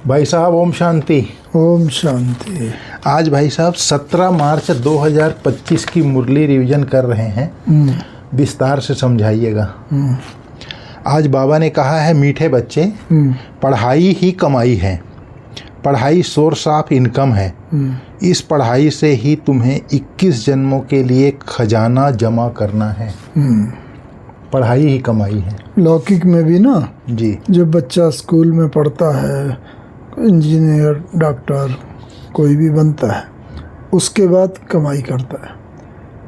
भाई साहब ओम शांति। ओम शांति। आज भाई साहब 17 मार्च 2025 की मुरली रिवीजन कर रहे हैं। विस्तार से समझाइएगा। आज बाबा ने कहा है, मीठे बच्चे, पढ़ाई ही कमाई है, पढ़ाई सोर्स ऑफ इनकम है। इस पढ़ाई से ही तुम्हें 21 जन्मों के लिए खजाना जमा करना है। पढ़ाई ही कमाई है। लौकिक में भी ना जी, जब बच्चा स्कूल में पढ़ता है, इंजीनियर, डॉक्टर कोई भी बनता है, उसके बाद कमाई करता है।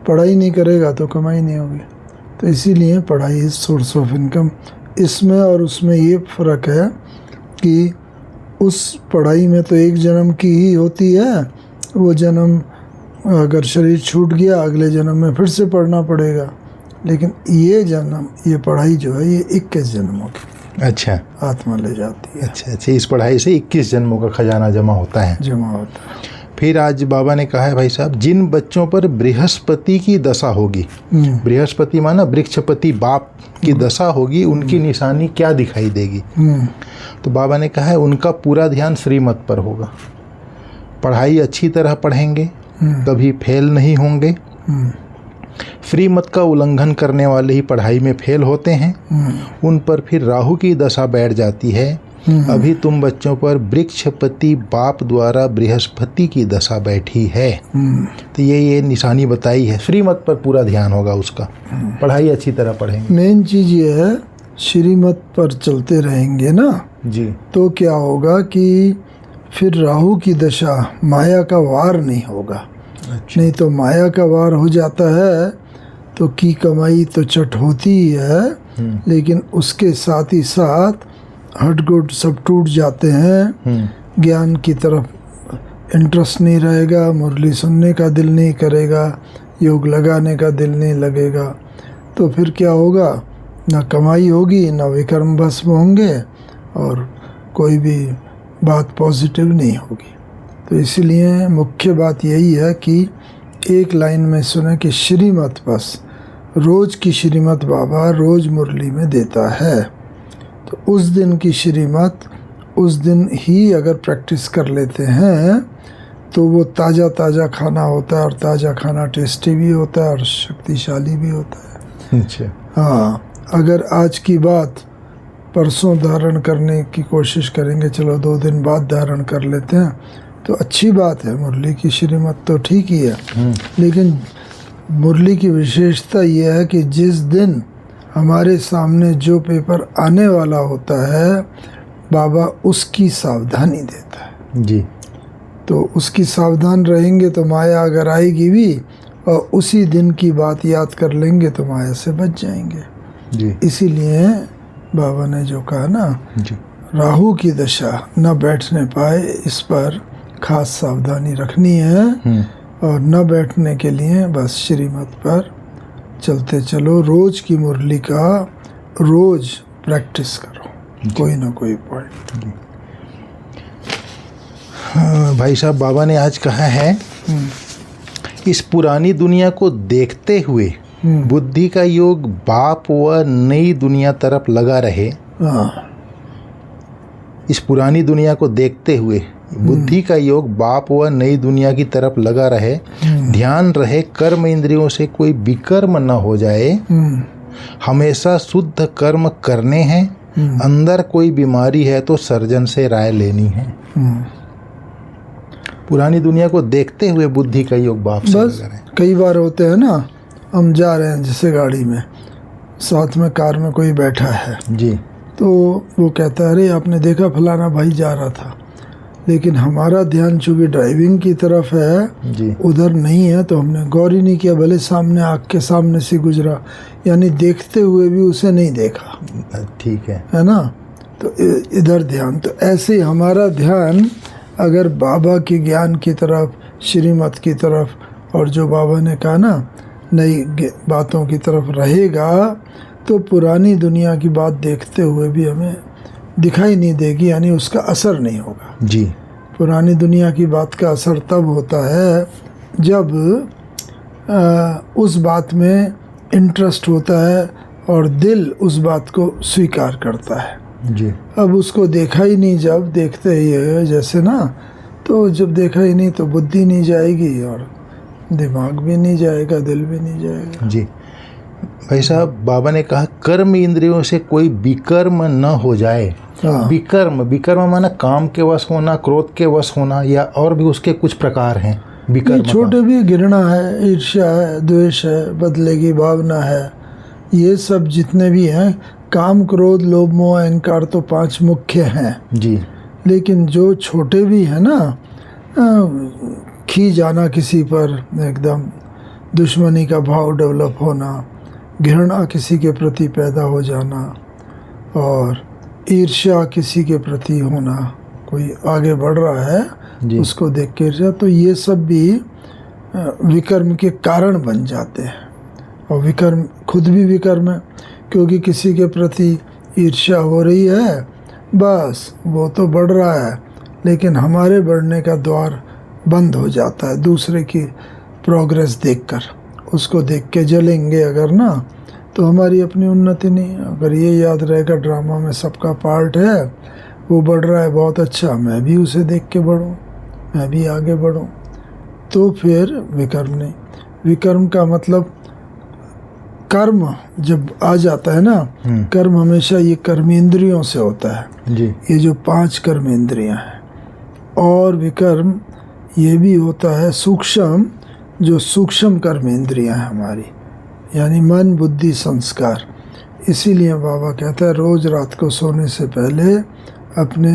पढ़ाई नहीं करेगा तो कमाई नहीं होगी। तो इसीलिए पढ़ाई इज सोर्स ऑफ इनकम। इसमें और उसमें ये फ़र्क है कि उस पढ़ाई में तो एक जन्म की ही होती है। वो जन्म अगर शरीर छूट गया, अगले जन्म में फिर से पढ़ना पड़ेगा। लेकिन ये जन्म, ये पढ़ाई जो है, ये 21 जन्मों की अच्छा आत्मा ले जाती है। अच्छा, इस पढ़ाई से 21 जन्मों का खजाना जमा होता है। फिर आज बाबा ने कहा है, भाई साहब, जिन बच्चों पर बृहस्पति की दशा होगी, बृहस्पति माना वृक्षपति बाप की दशा होगी, उनकी निशानी क्या दिखाई देगी? तो बाबा ने कहा है, उनका पूरा ध्यान श्रीमत पर होगा। पढ़ाई अच्छी तरह पढ़ेंगे, कभी फेल नहीं होंगे। श्रीमत का उल्लंघन करने वाले ही पढ़ाई में फेल होते हैं। उन पर फिर राहु की दशा बैठ जाती है। अभी तुम बच्चों पर वृक्षपति बाप द्वारा बृहस्पति की दशा बैठी है। तो ये निशानी बताई है। श्रीमत पर पूरा ध्यान होगा उसका, पढ़ाई अच्छी तरह पढ़ेंगे। मेन चीज ये है, श्रीमत पर चलते रहेंगे ना जी, तो क्या होगा कि फिर राहु की दशा, माया का वार नहीं होगा। अच्छा। नहीं तो माया का वार हो जाता है तो की कमाई तो चट होती ही है, लेकिन उसके साथ ही साथ हटगुट सब टूट जाते हैं। ज्ञान की तरफ इंटरेस्ट नहीं रहेगा, मुरली सुनने का दिल नहीं करेगा, योग लगाने का दिल नहीं लगेगा। तो फिर क्या होगा? ना कमाई होगी, ना विकर्म भस्म होंगे, और कोई भी बात पॉजिटिव नहीं होगी। तो इसलिए मुख्य बात यही है कि एक लाइन में सुने कि श्रीमत, बस रोज़ की श्रीमत बाबा रोज़ मुरली में देता है। तो उस दिन की श्रीमत उस दिन ही अगर प्रैक्टिस कर लेते हैं तो वो ताज़ा ताज़ा खाना होता है, और ताज़ा खाना टेस्टी भी होता है और शक्तिशाली भी होता है। अच्छा। हाँ, अगर आज की बात परसों धारण करने की कोशिश करेंगे, चलो 2 दिन बाद धारण कर लेते हैं, तो अच्छी बात है। मुरली की श्रीमत तो ठीक ही है, लेकिन मुरली की विशेषता यह है कि जिस दिन हमारे सामने जो पेपर आने वाला होता है, बाबा उसकी सावधानी देता है जी। तो उसकी सावधान रहेंगे तो माया अगर आएगी भी, और उसी दिन की बात याद कर लेंगे तो माया से बच जाएंगे जी। इसीलिए बाबा ने जो कहा ना जी, राहु की दशा न बैठने पाए, इस पर खास सावधानी रखनी है। और न बैठने के लिए बस श्रीमत पर चलते चलो। रोज की मुरली का रोज प्रैक्टिस करो, कोई ना कोई पॉइंट। भाई साहब, बाबा ने आज कहा है, इस पुरानी दुनिया को देखते हुए बुद्धि का योग बाप व नई दुनिया तरफ लगा रहे। इस पुरानी दुनिया को देखते हुए बुद्धि का योग बाप व नई दुनिया की तरफ लगा रहे। ध्यान रहे कर्म इंद्रियों से कोई विकर्म न हो जाए। हमेशा शुद्ध कर्म करने हैं। अंदर कोई बीमारी है तो सर्जन से राय लेनी है। पुरानी दुनिया को देखते हुए बुद्धि का योग बाप से लगा रहे। कई बार होते हैं ना, हम जा रहे हैं जैसे गाड़ी में, साथ में कार में कोई बैठा है जी, तो वो कहता है, अरे आपने देखा फलाना भाई जा रहा था, लेकिन हमारा ध्यान चूँकि ड्राइविंग की तरफ है जी, उधर नहीं है, तो हमने गौर ही नहीं किया, भले सामने आँख के सामने से गुजरा, यानी देखते हुए भी उसे नहीं देखा। ठीक है ना? तो इधर ध्यान, तो ऐसे ही हमारा ध्यान अगर बाबा के ज्ञान की तरफ, श्रीमत की तरफ, और जो बाबा ने कहा ना नई बातों की तरफ रहेगा, तो पुरानी दुनिया की बात देखते हुए भी हमें दिखाई नहीं देगी, यानी उसका असर नहीं होगा जी। पुरानी दुनिया की बात का असर तब होता है जब उस बात में इंटरेस्ट होता है और दिल उस बात को स्वीकार करता है। जी। अब उसको देखा ही नहीं, जब देखते ही है जैसे ना, तो जब देखा ही नहीं तो बुद्धि नहीं जाएगी और दिमाग भी नहीं जाएगा, दिल भी नहीं जाएगा। जी भाई साहब, बाबा ने कहा कर्म इंद्रियों से कोई विकर्म न हो जाए। हाँ। विकर्म, विकर्म माना काम के वश होना, क्रोध के वश होना, या और भी उसके कुछ प्रकार हैं विकर्म का? छोटे भी घृणा है, ईर्ष्या है, द्वेष है, बदले की भावना है, ये सब जितने भी हैं, काम क्रोध लोभ मोह अहंकार तो 5 मुख्य हैं जी। लेकिन जो छोटे भी हैं ना, खी जाना किसी पर, एकदम दुश्मनी का भाव डेवलप होना, घृणा किसी के प्रति पैदा हो जाना, और ईर्ष्या किसी के प्रति होना, कोई आगे बढ़ रहा है जी। उसको देख के ईर्ष्या, तो ये सब भी विकर्म के कारण बन जाते हैं। और विकर्म खुद भी विकर्म है, क्योंकि किसी के प्रति ईर्ष्या हो रही है, बस वो तो बढ़ रहा है लेकिन हमारे बढ़ने का द्वार बंद हो जाता है। दूसरे की प्रोग्रेस देखकर, उसको देख के जलेंगे अगर ना, तो हमारी अपनी उन्नति नहीं। अगर ये याद रहेगा ड्रामा में सबका पार्ट है, वो बढ़ रहा है बहुत अच्छा, मैं भी उसे देख के बढ़ूं, मैं भी आगे बढ़ूं, तो फिर विकर्म नहीं। विकर्म का मतलब कर्म जब आ जाता है ना, कर्म हमेशा ये कर्मेंद्रियों से होता है जी। ये जो 5 कर्मेंद्रियां हैं। और विकर्म ये भी होता है सूक्ष्म, जो सूक्ष्म कर्मेंद्रियां हैं हमारी, यानी मन बुद्धि संस्कार। इसीलिए बाबा कहता है रोज रात को सोने से पहले अपने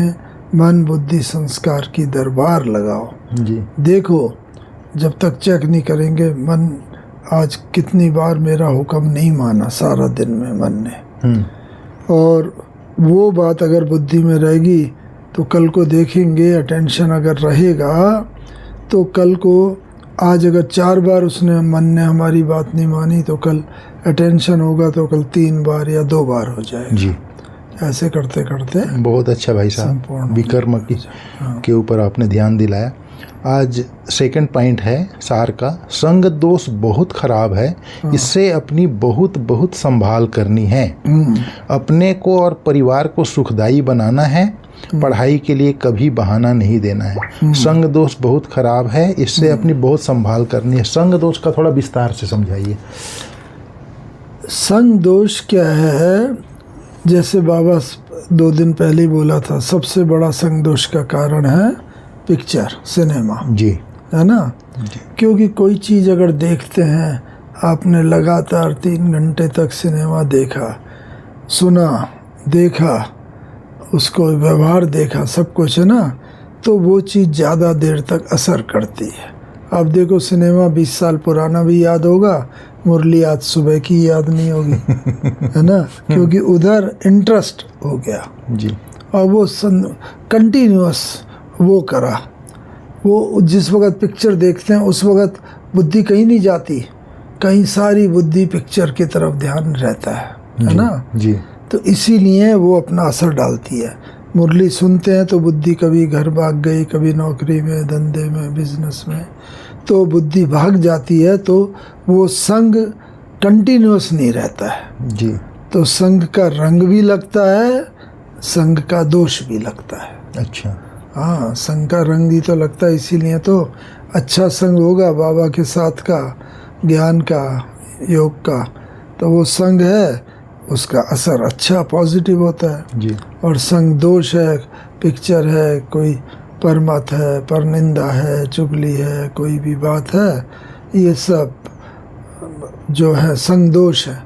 मन बुद्धि संस्कार की दरबार लगाओ जी। देखो, जब तक चेक नहीं करेंगे मन आज कितनी बार मेरा हुक्म नहीं माना सारा दिन में मन ने, और वो बात अगर बुद्धि में रहेगी तो कल को देखेंगे, अटेंशन अगर रहेगा तो कल को, आज अगर 4 बार उसने मन ने हमारी बात नहीं मानी तो कल अटेंशन होगा तो कल 3 बार या 2 बार हो जाएगा जी। ऐसे करते करते बहुत अच्छा भाई साहब, विकर्म के ऊपर आपने ध्यान दिलाया। आज सेकंड पॉइंट है सार का, संग दोष बहुत खराब है, इससे अपनी बहुत बहुत संभाल करनी है। अपने को और परिवार को सुखदायी बनाना है, पढ़ाई के लिए कभी बहाना नहीं देना है। संग दोष बहुत खराब है, इससे अपनी बहुत संभाल करनी है। संग दोष का थोड़ा विस्तार से समझाइए। संग दोष क्या है? जैसे बाबा 2 दिन पहले ही बोला था, सबसे बड़ा संग दोष का कारण है पिक्चर, सिनेमा जी, है ना जी। क्योंकि कोई चीज़ अगर देखते हैं, आपने लगातार 3 घंटे तक सिनेमा देखा, सुना, देखा, उसको व्यवहार देखा, सब कुछ है ना, तो वो चीज़ ज़्यादा देर तक असर करती है। आप देखो सिनेमा 20 साल पुराना भी याद होगा, मुरली आज सुबह की याद नहीं होगी है ना, क्योंकि उधर इंटरेस्ट हो गया जी। और वो कंटिन्यूअस वो करा। वो जिस वक्त पिक्चर देखते हैं उस वक्त बुद्धि कहीं नहीं जाती, कहीं सारी बुद्धि पिक्चर की तरफ ध्यान रहता है ना जी। तो इसीलिए वो अपना असर डालती है। मुरली सुनते हैं तो बुद्धि कभी घर भाग गई, कभी नौकरी में, धंधे में, बिजनेस में, तो बुद्धि भाग जाती है, तो वो संग कंटिन्यूअस नहीं रहता है जी। तो संग का रंग भी लगता है, संग का दोष भी लगता है। अच्छा, हाँ, संग का रंग ही तो लगता है, इसीलिए तो अच्छा संग होगा बाबा के साथ का, ज्ञान का, योग का, तो वो संग है, उसका असर अच्छा पॉजिटिव होता है जी। और संग दोष है, पिक्चर है, कोई परमत है, परनिंदा है, चुगली है, कोई भी बात है, ये सब जो है संग दोष है,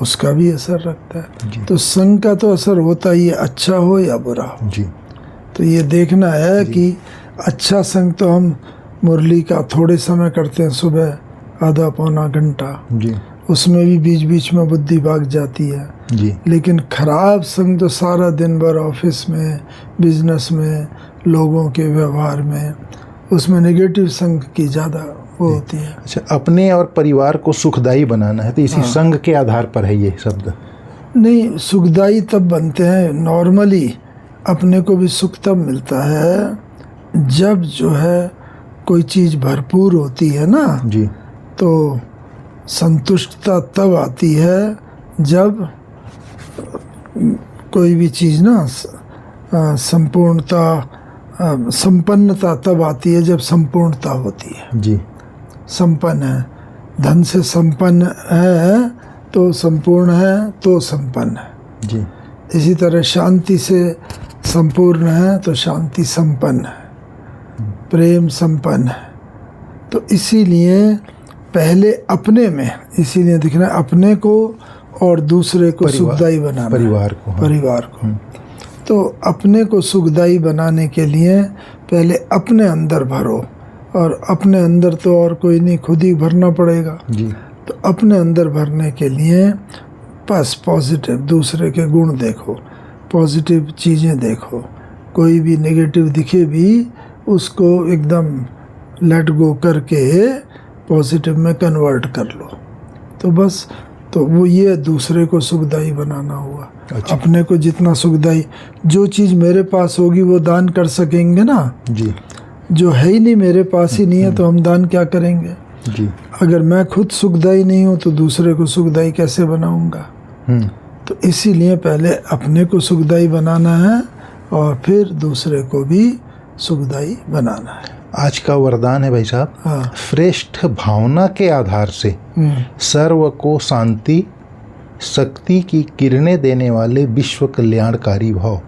उसका भी असर रखता है। तो संग का तो असर होता ही है, अच्छा हो या बुरा हो जी। तो ये देखना है कि अच्छा संग तो हम मुरली का थोड़े समय करते हैं, सुबह आधा पौना घंटा जी। उसमें भी बीच बीच में बुद्धि भाग जाती है जी। लेकिन खराब संग तो सारा दिन भर ऑफिस में, बिजनेस में, लोगों के व्यवहार में, उसमें नेगेटिव संग की ज़्यादा वो होती है। अच्छा, अपने और परिवार को सुखदायी बनाना है तो इसी संग के आधार पर है ये शब्द? नहीं, सुखदायी तब बनते हैं, नॉर्मली अपने को भी सुख तब मिलता है जब जो है कोई चीज़ भरपूर होती है ना जी। तो संतुष्टता तब आती है जब कोई भी चीज़ ना संपूर्णता संपन्नता तब आती है जब संपूर्णता होती है। जी। संपन्न है, धन से संपन्न है तो संपूर्ण है तो संपन्न है। जी। इसी तरह शांति से संपूर्ण है तो शांति संपन्न है, प्रेम संपन्न है। तो इसीलिए पहले अपने में, इसीलिए दिखना अपने को और दूसरे को सुखदायी बनाना, परिवार को, हाँ। परिवार को। तो अपने को सुखदायी बनाने के लिए पहले अपने अंदर भरो, और अपने अंदर तो और कोई नहीं, खुद ही भरना पड़ेगा। जी। तो अपने अंदर भरने के लिए बस पॉजिटिव, दूसरे के गुण देखो, पॉजिटिव चीज़ें देखो, कोई भी नेगेटिव दिखे भी उसको एकदम लेट गो करके पॉजिटिव में कन्वर्ट कर लो। तो बस, तो वो ये दूसरे को सुखदायी बनाना हुआ। अच्छा। अपने को जितना सुखदायी, जो चीज़ मेरे पास होगी वो दान कर सकेंगे ना। जी। जो है ही नहीं, मेरे पास ही नहीं है, तो हम दान क्या करेंगे। जी। अगर मैं खुद सुखदायी नहीं हूँ तो दूसरे को सुखदायी कैसे बनाऊंगा। तो इसीलिए पहले अपने को सुखदायी बनाना है और फिर दूसरे को भी सुखदायी बनाना है। आज का वरदान है भाई साहब, हाँ। श्रेष्ठ भावना के आधार से सर्व को शांति शक्ति की किरणें देने वाले विश्व कल्याणकारी भाव।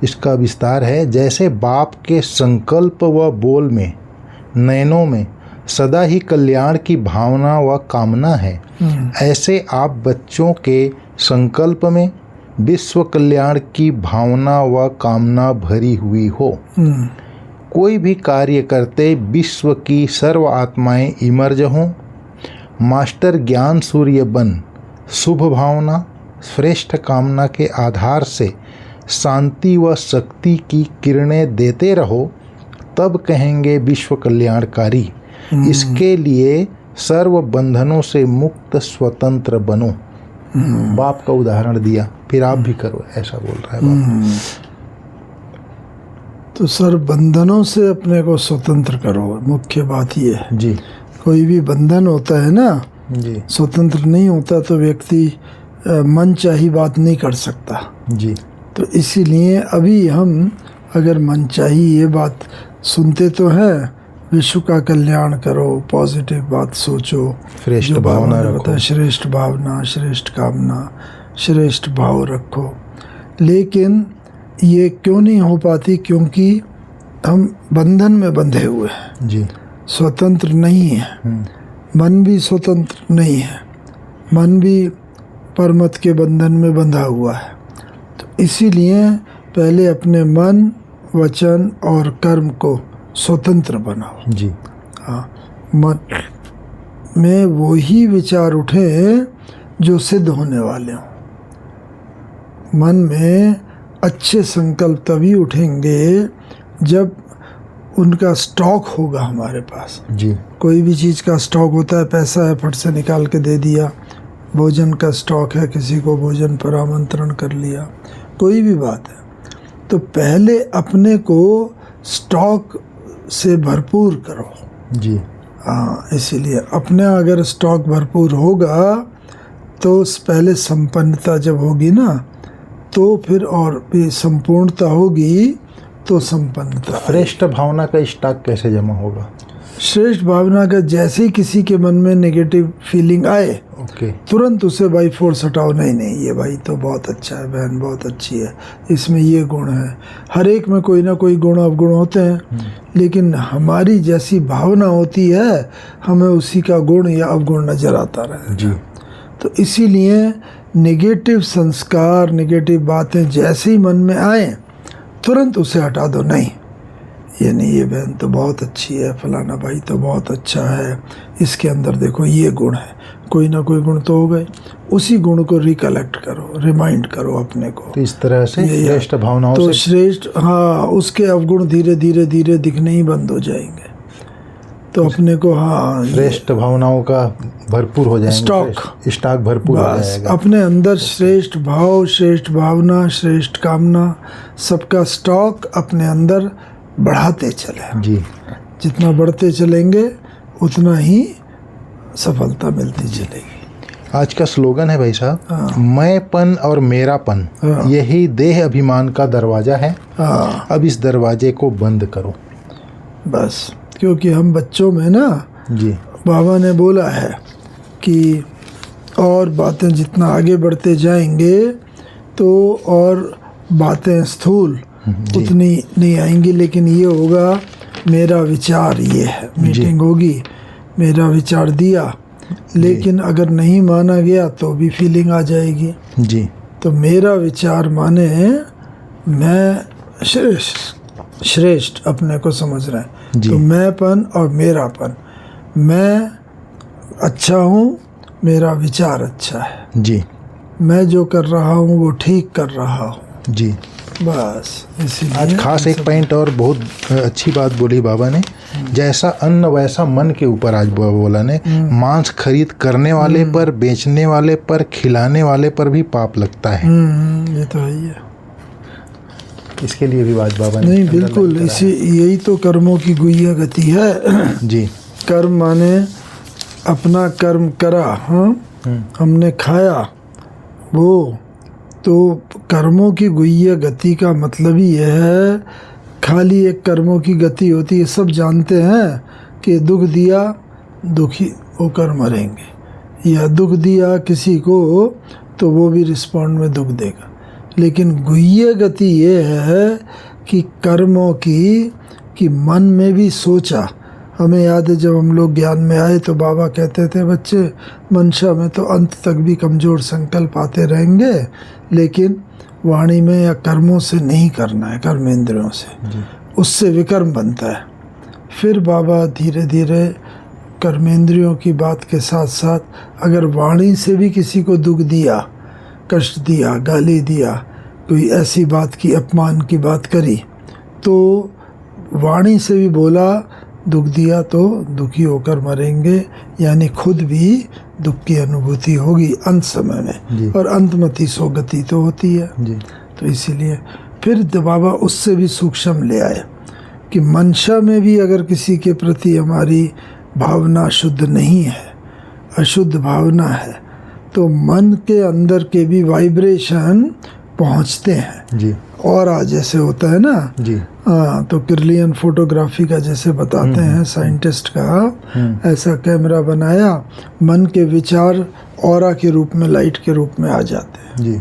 इसका विस्तार है, जैसे बाप के संकल्प व बोल में, नयनों में सदा ही कल्याण की भावना व कामना है, ऐसे आप बच्चों के संकल्प में विश्व कल्याण की भावना व कामना भरी हुई हो। कोई भी कार्य करते विश्व की सर्व आत्माएं इमर्ज हों। मास्टर ज्ञान सूर्य बन शुभ भावना श्रेष्ठ कामना के आधार से शांति व शक्ति की किरणें देते रहो, तब कहेंगे विश्व कल्याणकारी। इसके लिए सर्व बंधनों से मुक्त स्वतंत्र बनो। बाप का उदाहरण दिया, फिर आप भी करो, ऐसा बोल रहा है बाप। तो सर्व बंधनों से अपने को स्वतंत्र करो, मुख्य बात ये है। जी। कोई भी बंधन होता है ना, जी, स्वतंत्र नहीं होता तो व्यक्ति मन चाही बात नहीं कर सकता। जी। तो इसीलिए अभी हम अगर मन चाही ये बात सुनते तो हैं, विश्व का कल्याण करो, पॉजिटिव बात सोचो, श्रेष्ठ भावना रखो, श्रेष्ठ भावना, श्रेष्ठ कामना, श्रेष्ठ भाव रखो। लेकिन ये क्यों नहीं हो पाती? क्योंकि हम बंधन में बंधे हुए हैं। जी। स्वतंत्र नहीं है, मन भी स्वतंत्र नहीं है, मन भी परमत के बंधन में बंधा हुआ है। तो इसीलिए पहले अपने मन, वचन और कर्म को स्वतंत्र बनाओ। जी। हाँ, मन में वो ही विचार उठे जो सिद्ध होने वाले हों। मन में अच्छे संकल्प तभी उठेंगे जब उनका स्टॉक होगा हमारे पास। जी। कोई भी चीज़ का स्टॉक होता है, पैसा है फट से निकाल के दे दिया, भोजन का स्टॉक है, किसी को भोजन पर आमंत्रण कर लिया, कोई भी बात है। तो पहले अपने को स्टॉक से भरपूर करो। जी। हाँ, इसीलिए अपने अगर स्टॉक भरपूर होगा तो पहले संपन्नता जब होगी ना, तो फिर और भी संपूर्णता होगी तो संपन्नता। श्रेष्ठ भावना का स्टॉक कैसे जमा होगा? श्रेष्ठ भावना का जैसे ही किसी के मन में नेगेटिव फीलिंग आए, तुरंत उसे बाई फोर्स हटाओ। नहीं, ये भाई तो बहुत अच्छा है, बहन बहुत अच्छी है, इसमें ये गुण है। हर एक में कोई ना कोई गुण अवगुण होते हैं, लेकिन हमारी जैसी भावना होती है हमें उसी का गुण या अवगुण नजर आता रहे। जी। तो इसीलिए नेगेटिव संस्कार, नेगेटिव बातें जैसे ही मन में आए तुरंत उसे हटा दो। नहीं, ये बहन तो बहुत अच्छी है, फलाना भाई तो बहुत अच्छा है, इसके अंदर देखो ये गुण है, कोई ना कोई गुण तो हो गए। उसी गुण को रिकलेक्ट करो, रिमाइंड करो अपने को। तो इस तरह से श्रेष्ठ भावनाओं तो श्रेष्ठ, हाँ, उसके अवगुण धीरे धीरे दिखने ही बंद हो जाएंगे। तो अपने को, हाँ, श्रेष्ठ भावनाओं का भरपूर हो जाएगा, स्टॉक भरपूर हो जाएगा। अपने अंदर श्रेष्ठ भाव, श्रेष्ठ भावना, श्रेष्ठ कामना, सबका स्टॉक अपने अंदर बढ़ाते चले। जी। जितना बढ़ते चलेंगे उतना ही सफलता मिलती चलेगी। आज का स्लोगन है भाई साहब, हाँ। मैंपन और मेरापन हाँ। यही देह अभिमान का दरवाजा है। हाँ अब इस दरवाजे को बंद करो। बस, क्योंकि हम बच्चों में ना, जी बाबा ने बोला है कि और बातें जितना आगे बढ़ते जाएंगे तो और बातें स्थूल उतनी नहीं आएंगी, लेकिन ये होगा मेरा विचार, ये है मीटिंग होगी, मेरा विचार दिया, लेकिन अगर नहीं माना गया तो भी फीलिंग आ जाएगी। जी तो मेरा विचार माने मैं श्रेष्ठ अपने को समझ रहे हैं, जी। तो मैंपन और मेरापन, मैं अच्छा हूँ, मेरा विचार अच्छा है, जी मैं जो कर रहा हूँ वो ठीक कर रहा हूँ, जी। बस इसीलिए। आज खास एक पॉइंट और बहुत अच्छी बात बोली बाबा ने, जैसा अन्न वैसा मन के ऊपर आज बाबा बोला ने, मांस खरीद करने वाले पर, बेचने वाले पर, खिलाने वाले पर भी पाप लगता है। ये तो है ही है। इसके लिए भी आज बाबा ने नहीं बिल्कुल, इसी यही तो कर्मों की गुह्य गति है। जी कर्म माने अपना कर्म करा, हाँ हमने खाया, वो तो कर्मों की गुह्य गति का मतलब ही यह है, खाली एक कर्मों की गति होती है। सब जानते हैं कि दुख दिया दुखी होकर मरेंगे, या दुख दिया किसी को तो वो भी रिस्पॉन्ड में दुख देगा, लेकिन गुह्य गति ये है कि कर्मों की मन में भी सोचा। हमें याद है जब हम लोग ज्ञान में आए तो बाबा कहते थे, बच्चे मंशा में तो अंत तक भी कमज़ोर संकल्प आते रहेंगे, लेकिन वाणी में या कर्मों से नहीं करना है, कर्मेंद्रियों से, उससे विकर्म बनता है। फिर बाबा धीरे धीरे कर्मेंद्रियों की बात के साथ साथ अगर वाणी से भी किसी को दुख दिया, कष्ट दिया, गाली दिया, कोई ऐसी बात की, अपमान की बात करी, तो वाणी से भी बोला दुख दिया तो दुखी होकर मरेंगे, यानी खुद भी दुख की अनुभूति होगी अंत समय में, और अंतमति सोगति तो होती है जी। तो इसीलिए फिर बाबा उससे भी सूक्ष्म ले आए कि मंशा में भी अगर किसी के प्रति हमारी भावना शुद्ध नहीं है, अशुद्ध भावना है, तो मन के अंदर के भी वाइब्रेशन पहुंचते हैं जी। और जैसे होता है ना जी, हाँ, तो किर्लियन फोटोग्राफी का जैसे बताते हैं साइंटिस्ट का, ऐसा कैमरा बनाया, मन के विचार ऑरा के रूप में, लाइट के रूप में आ जाते हैं जी।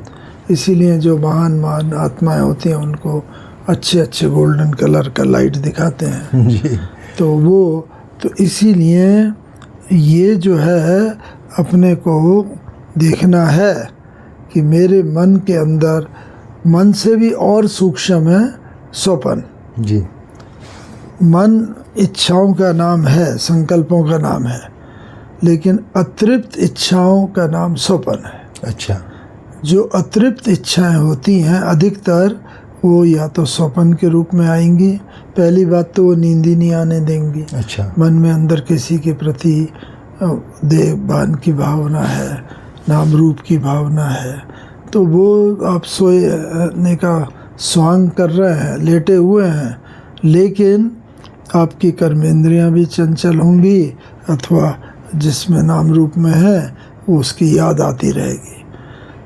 इसीलिए जो महान महान आत्माएं होती हैं उनको अच्छे अच्छे गोल्डन कलर का लाइट दिखाते हैं जी। तो वो तो इसीलिए ये जो है अपने को देखना है कि मेरे मन के अंदर, मन से भी और सूक्ष्म है स्वपन जी। मन इच्छाओं का नाम है, संकल्पों का नाम है, लेकिन अतृप्त इच्छाओं का नाम स्वपन है। अच्छा। जो अतृप्त इच्छाएं होती हैं अधिकतर वो या तो स्वपन के रूप में आएंगी, पहली बात तो वो नींद ही नहीं आने देंगी। अच्छा। मन में अंदर किसी के प्रति देहभान की भावना है, नाम रूप की भावना है, तो वो आप सोने का स्वांग कर रहे हैं, लेटे हुए हैं, लेकिन आपकी कर्मेंद्रियां भी चंचल होंगी, अथवा जिसमें नाम रूप में है वो उसकी याद आती रहेगी,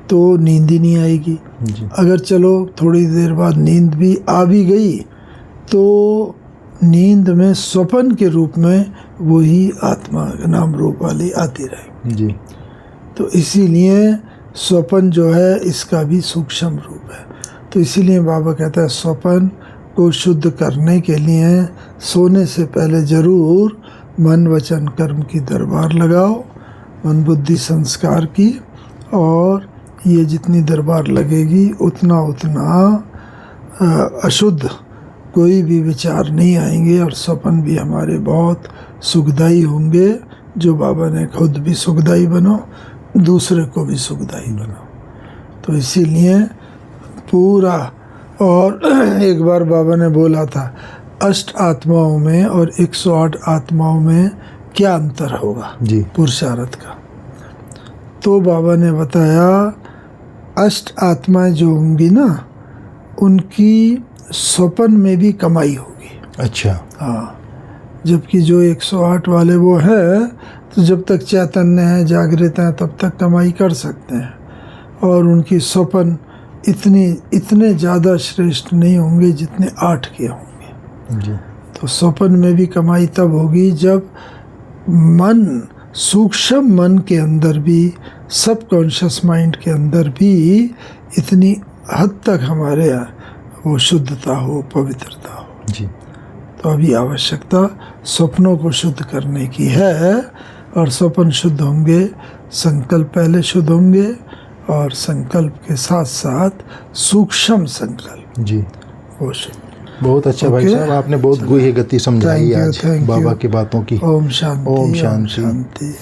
तो नींद ही नहीं आएगी जी। अगर चलो थोड़ी देर बाद नींद भी आ भी गई तो नींद में स्वपन के रूप में वही आत्मा नाम रूप वाली आती रहेगी जी। तो इसीलिए स्वपन जो है इसका भी सूक्ष्म रूप है। तो इसीलिए बाबा कहता है स्वपन को शुद्ध करने के लिए सोने से पहले ज़रूर मन वचन कर्म की दरबार लगाओ, मन बुद्धि संस्कार की, और ये जितनी दरबार लगेगी उतना अशुद्ध कोई भी विचार नहीं आएंगे, और स्वपन भी हमारे बहुत सुखदायी होंगे। जो बाबा ने खुद भी सुखदायी बनो, दूसरे को भी सुखदायी बनाओ। तो इसीलिए पूरा, और एक बार बाबा ने बोला था 8 आत्माओं में और 108 आत्माओं में क्या अंतर होगा जी पुरुषार्थ का। तो बाबा ने बताया 8 आत्माएं जो होंगी ना, उनकी स्वपन में भी कमाई होगी। अच्छा। हाँ, जबकि जो 108 वाले वो है तो जब तक चैतन्य है, जागृत है, तब तक कमाई कर सकते हैं। और उनकी स्वप्न इतने ज़्यादा श्रेष्ठ नहीं होंगे जितने 8 के होंगे। जी। तो स्वप्न में भी कमाई तब होगी जब मन, सूक्ष्म मन के अंदर भी, सबकॉन्शियस माइंड के अंदर भी इतनी हद तक हमारे वो शुद्धता हो, पवित्रता हो। जी। तो अभी आवश्यकता स्वप्नों को शुद्ध करने की है, और स्वप्न शुद्ध होंगे, संकल्प पहले शुद्ध होंगे, और संकल्प के साथ साथ सूक्ष्म संकल्प जी वो शुद्ध। बहुत अच्छा भाई साहब, आपने बहुत गुह्य गति समझाई आज बाबा की बातों की। ओम शांति। ओम शांति। शांति।